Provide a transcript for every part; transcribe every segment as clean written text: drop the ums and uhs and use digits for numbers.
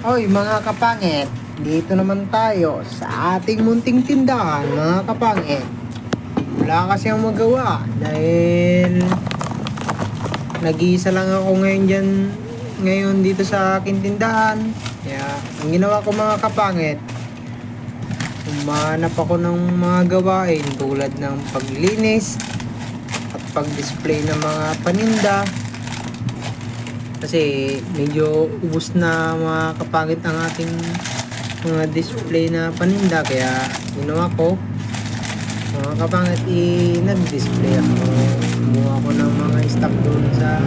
Hoy mga kapangit, dito naman tayo sa ating munting tindahan mga kapangit. Wala kasi ang magawa dahil nag-iisa lang ako ngayon dito sa aking tindahan. Kaya ang ginawa ko mga kapangit, humanap ako ng mga gawain tulad ng paglinis at pag-display ng mga paninda. Kasi medyo ubos na mga kapangit ang ating mga display na paninda, kaya ginawa ko mga kapangit nag-display ako. Kumuha ko ng mga stock doon sa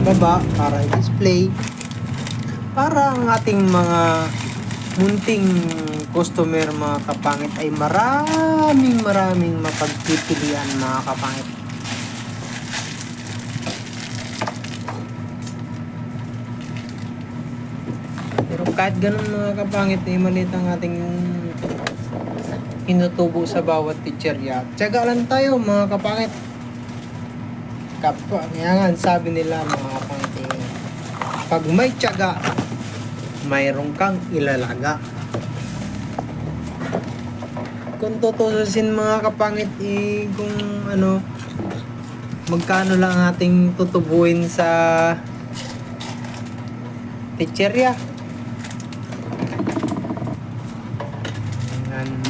baba para i-display para ang ating mga munting customer mga kapangit ay maraming mapagpipilian mga kapangit. Pero kahit ganun mga kapangit, maliit ang ating inutubo sa bawat teacherya. Tiyaga lang tayo mga kapangit. Kaya nga sabi nila mga kapangit, pag may tiyaga, mayroon kang ilalaga. Kung tutusin mga kapangit, kung magkano lang ating tutubuin sa teacherya.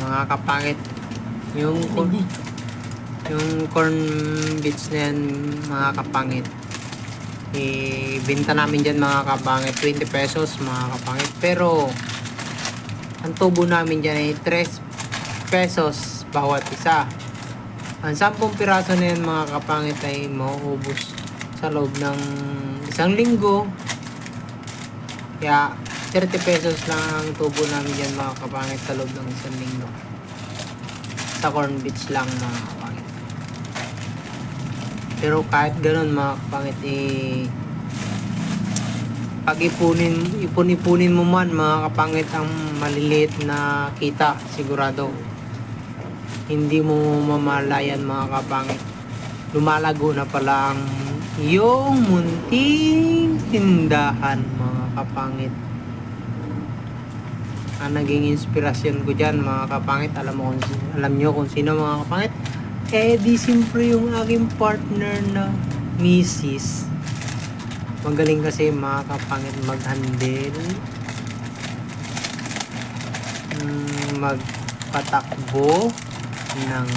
Mga kapangit, yung corn bits na yan mga kapangit, ibenta namin dyan mga kapangit 20 pesos mga kapangit, pero ang tubo namin dyan ay 3 pesos bawat isa. Ang 10 piraso na yan mga kapangit ay mauubos sa loob ng 1 linggo. Kaya 30 pesos lang ang tubo namin dyan mga kapangit sa loob ng 1 linggo. Sa corn bits lang mga kapangit. Pero kahit ganun mga kapangit, pag ipon-ipunin mo man mga kapangit ang maliliit na kita, sigurado hindi mo mamalayan mga kapangit, lumalago na pala ang iyong munting tindahan mga kapangit. Ang naging inspirasyon ko dyan mga kapangit, alam nyo kung sino mga kapangit, di siyempre yung aking partner na misis. Magaling kasi mga kapangit mag-handle, magpatakbo ng